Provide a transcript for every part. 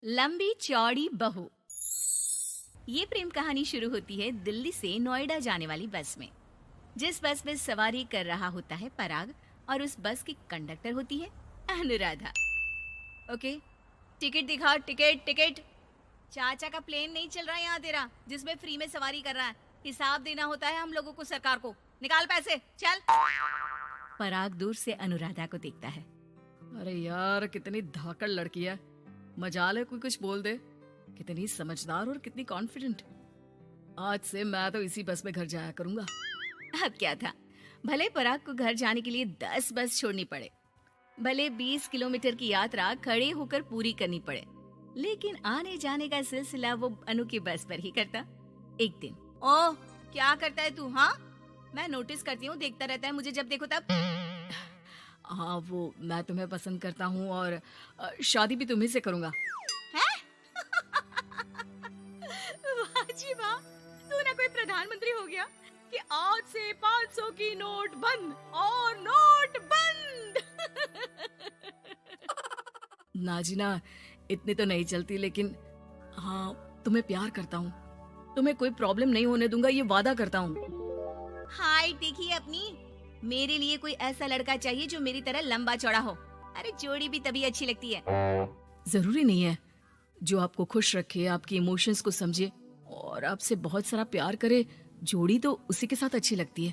लंबी चौड़ी बहू। ये प्रेम कहानी शुरू होती है दिल्ली से नोएडा जाने वाली बस में। जिस बस में सवारी कर रहा होता है पराग और उस बस की कंडक्टर होती है अनुराधा। ओके, टिकट दिखा, टिकट टिकट। चाचा का प्लेन नहीं चल रहा है यहाँ तेरा, जिसमें फ्री में सवारी कर रहा है। हिसाब देना होता है हम लोगों को सरकार को। निकाल पैसे, चल। पराग दूर से अनुराधा को देखता है। अरे यार, कितनी धाकड़ लड़की है। मजाल है कोई कुछ बोल दे। कितनी समझदार और कितनी कॉन्फिडेंट। आज से मैं तो इसी बस में घर जाया करूंगा। अब क्या था, भले पराग को घर जाने के लिए 10 बस छोड़नी पड़े, भले 20 किलोमीटर की यात्रा खड़े होकर पूरी करनी पड़े, लेकिन आने जाने का सिलसिला वो अनु की बस पर ही करता। एक दिन, ओह क्या करता है तू? हाँ, मैं नोटिस करती हूँ, देखता रहता है मुझे जब देखो तब। हाँ, वो मैं तुम्हें पसंद करता हूँ और शादी भी तुम्ही से करूंगा। हैं? वाह जी वाह, तू ना कोई प्रधानमंत्री हो गया कि आज से 500 की नोट बंद और नोट बंद। नाजिना, इतनी तो नहीं चलती, लेकिन हाँ, तुम्हें प्यार करता हूँ। तुम्हें कोई प्रॉब्लम नहीं होने दूंगा, ये वादा करता हूँ। हाय देखिए अपनी, मेरे लिए कोई ऐसा लड़का चाहिए जो मेरी तरह लंबा चौड़ा हो। अरे जोड़ी भी तभी अच्छी लगती है। जरूरी नहीं है, जो आपको खुश रखे, आपकी इमोशंस को समझे और आपसे बहुत सारा प्यार करे, जोड़ी तो उसी के साथ अच्छी लगती है।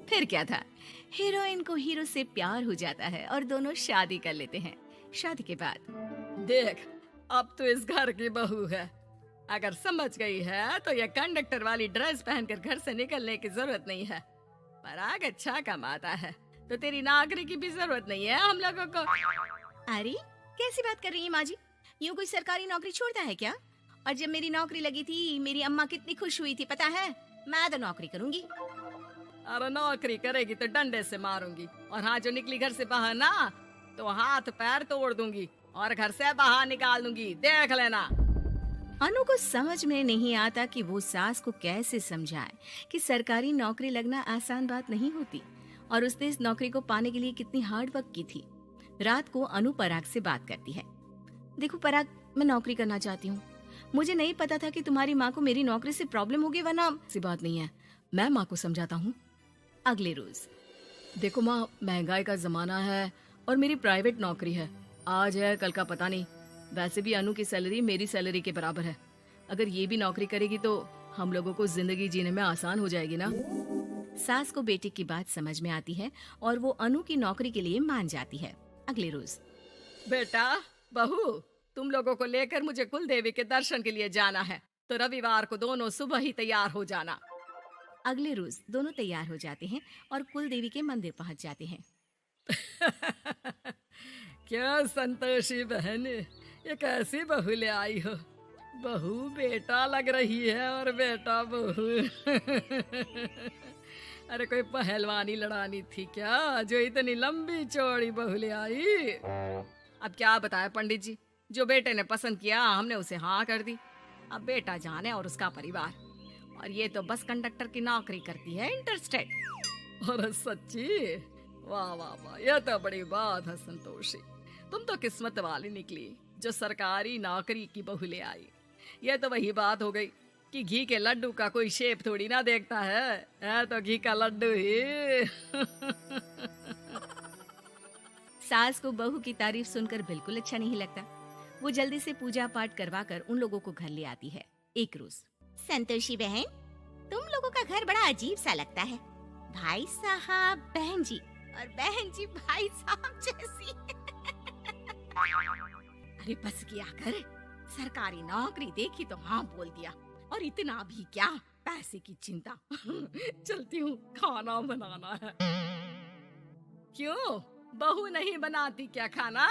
फिर क्या था, हीरोइन को हीरो से प्यार हो जाता है और दोनों शादी कर लेते हैं। शादी के बाद देख, अब तो इस घर की बहू है। अगर समझ गई है तो ये कंडक्टर वाली ड्रेस पहनकर घर से निकलने की जरूरत नहीं है। पराग अच्छा कमाता है तो तेरी नौकरी की भी जरूरत नहीं है हम लोगों को। अरे कैसी बात कर रही है माँ जी? यूँ कोई सरकारी नौकरी छोड़ता है क्या? और जब मेरी नौकरी लगी थी, मेरी अम्मा कितनी खुश हुई थी पता है? मैं तो नौकरी करूंगी। अरे नौकरी करेगी तो डंडे से मारूंगी, और हाँ, जो निकली घर से बाहर ना तो हाथ पैर तोड़ दूंगी और घर से बाहर निकाल दूंगी, देख लेना। अनु को समझ में नहीं आता कि वो सास को कैसे समझाए कि सरकारी नौकरी लगना आसान बात नहीं होती, और उसने इस नौकरी को पाने के लिए कितनी हार्ड वर्क की थी। रात को अनु पराग से बात करती है। देखो पराग, मैं नौकरी करना चाहती हूँ। मुझे नहीं पता था कि तुम्हारी माँ को मेरी नौकरी से प्रॉब्लम होगी, वरना ऐसी बात नहीं है, मैं माँ को समझाता हूँ। अगले रोज, देखो माँ, महंगाई का जमाना है और मेरी प्राइवेट नौकरी है। आज है कल का पता नहीं। वैसे भी अनु की सैलरी मेरी सैलरी के बराबर है। अगर ये भी नौकरी करेगी तो हम लोगों को जिंदगी जीने में आसान हो जाएगी ना। सास को बेटे की बात समझ में आती है और वो अनु की नौकरी के लिए मान जाती है। अगले रोज, बेटा बहू, तुम लोगों को लेकर मुझे कुल देवी के दर्शन के लिए जाना है, तो रविवार को दोनों सुबह ही तैयार हो जाना। अगले रोज दोनों तैयार हो जाते हैं और कुल देवी के मंदिर पहुंच जाते हैं। क्या संतोषी बहन, ये कैसी बहू ले आई हो? बहू बेटा लग रही है और बेटा बहू। अरे कोई पहलवानी लड़ानी थी क्या, जो इतनी लंबी चौड़ी बहू ले आई? अब क्या बताए पंडित जी, जो बेटे ने पसंद किया हमने उसे हाँ कर दी। अब बेटा जाने और उसका परिवार, और ये तो बस कंडक्टर की नौकरी करती है इंटरस्टेट। और सच्ची, वाह वाह वाह, यह तो बड़ी बात है संतोषी। तुम तो किस्मत वाली निकली जो सरकारी नौकरी की बहू ले आई। यह तो वही बात हो गई कि घी के लड्डू का कोई शेप थोड़ी ना देखता है तो घी का लड्डू ही। सास को बहू की तारीफ सुनकर बिल्कुल अच्छा नहीं लगता। वो जल्दी से पूजा पाठ करवा कर उन लोगों को घर ले आती है। एक रोज, संतोषी बहन, तुम लोगों का घर बड़ा अजीब सा लगता है। भाई साहब बहन जी और बहन जी भाई साहब जैसी। अरे बस किया कर, सरकारी नौकरी देखी तो हाँ बोल दिया, और इतना भी क्या, पैसे की चिंता। चलती हूँ, खाना बनाना है। क्यों, बहू नहीं बनाती क्या खाना?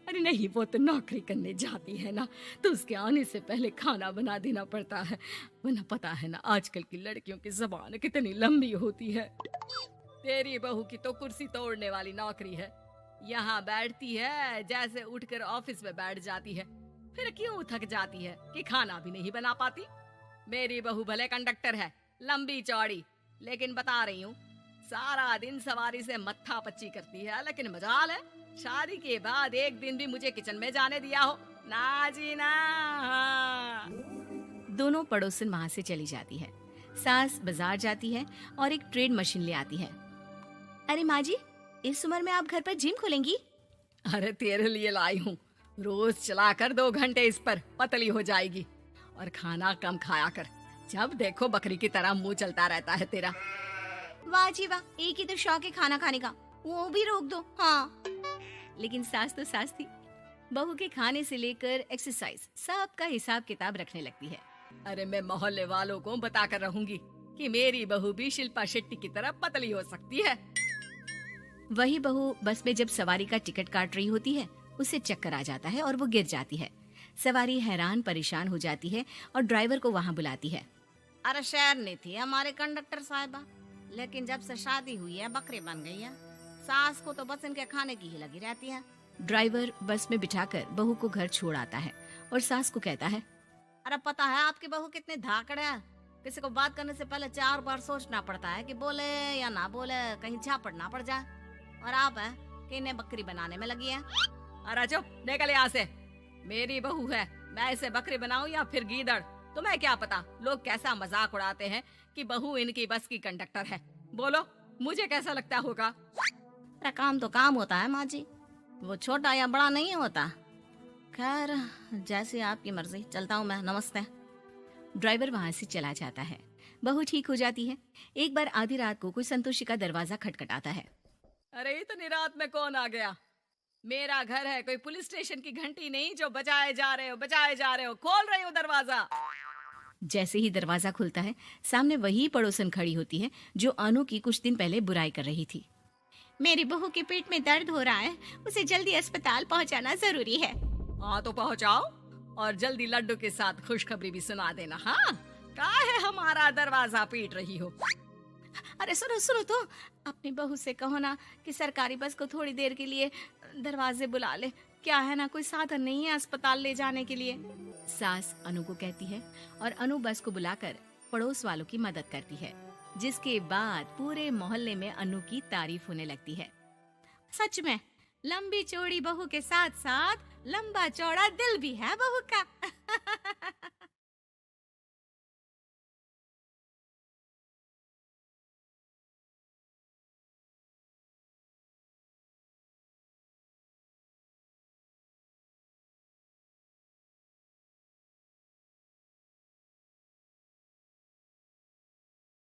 अरे नहीं, वो तो नौकरी करने जाती है ना, तो उसके आने से पहले खाना बना देना पड़ता है। वरना पता है ना, आजकल की लड़कियों की जबान कितनी लंबी होती है। तेरी बहू की तो कुर्सी तोड़ने वाली नौकरी है। यहाँ बैठती है जैसे उठकर ऑफिस में बैठ जाती है। फिर क्यों थक जाती है कि खाना भी नहीं बना पाती? मेरी बहू भले कंडक्टर है, लंबी चौड़ी, लेकिन बता रही हूँ, सारा दिन सवारी से मत्था पच्ची करती है। लेकिन मजाल है, शादी के बाद एक दिन भी मुझे किचन में जाने दिया हो। ना जी ना। हाँ। दोनों पड़ोसन वहां से चली जाती है। सास बाजार जाती है और एक ट्रेड मशीन ले आती है। अरे माँ जी, इस उम्र में आप घर पर जिम खोलेंगी? अरे तेरे लिए लाई हूँ। रोज चलाकर 2 घंटे इस पर पतली हो जाएगी। और खाना कम खाया कर, जब देखो बकरी की तरह मुंह चलता रहता है तेरा। वाह जी वाह, एक ही तो शौक है खाना खाने का, वो भी रोक दो। हाँ। लेकिन सास तो सास थी, बहू के खाने से लेकर एक्सरसाइज सबका हिसाब किताब रखने लगती है। अरे मैं मोहल्ले वालों को बताकर रहूंगी कि मेरी बहू भी शिल्पा शेट्टी की तरह पतली हो सकती है। वही बहू बस में जब सवारी का टिकट काट रही होती है, उसे चक्कर आ जाता है और वो गिर जाती है। सवारी हैरान परेशान हो जाती है और ड्राइवर को वहाँ बुलाती है। अरे शहर नहीं थी हमारे कंडक्टर साहिबा, लेकिन जब से शादी हुई है बकरी बन गई है। सास को तो बस इनके खाने की ही लगी रहती है। ड्राइवर बस में बिठाकर बहू को घर छोड़ आता है और सास को कहता है, अरे पता है आपकी बहू कितनी धाकड़ है, किसी को बात करने से पहले 4 बार सोचना पड़ता है कि बोले या ना बोले, कहीं झापड़ ना पड़ जाए। और आप है कि इन्हें बकरी बनाने में लगी है। अरे चुप, निकल यहाँ से। मेरी बहू है, मैं इसे बकरी बनाऊं या फिर गीदड़, तुम्हें क्या पता लोग कैसा मजाक उड़ाते हैं कि बहू इनकी बस की कंडक्टर है। बोलो, मुझे कैसा लगता होगा? अरे काम तो काम होता है माँ जी, वो छोटा या बड़ा नहीं होता। खैर जैसी आपकी मर्जी, चलता हूँ मैं, नमस्ते। ड्राइवर वहां से चला जाता है। बहू ठीक हो जाती है। एक बार आधी रात को कोई संतोषी का दरवाजा खटखटाता है। अरे इतनी रात में कौन आ गया? मेरा घर है, कोई पुलिस स्टेशन की घंटी नहीं जो बजाए जा रहे हो। खोल रही हो दरवाजा। जैसे ही दरवाजा खुलता है, सामने वही पड़ोसन खड़ी होती है जो अनु की कुछ दिन पहले बुराई कर रही थी। मेरी बहू के पेट में दर्द हो रहा है, उसे जल्दी अस्पताल पहुंचाना जरूरी है। हाँ तो पहुंचाओ, और जल्दी लड्डू के साथ खुशखबरी भी सुना देना। हाँ, काहे हमारा दरवाजा पीट रही हो? अरे सुनो सुनो तो, अपनी बहू से कहो ना कि सरकारी बस को थोड़ी देर के लिए दरवाजे बुला ले। क्या है ना, कोई साधन नहीं है अस्पताल ले जाने के लिए। सास अनु को कहती है और अनु बस को बुलाकर पड़ोस वालों की मदद करती है, जिसके बाद पूरे मोहल्ले में अनु की तारीफ होने लगती है। सच में लंबी चौड़ी बहू के साथ साथ लंबा चौड़ा दिल भी है बहू का।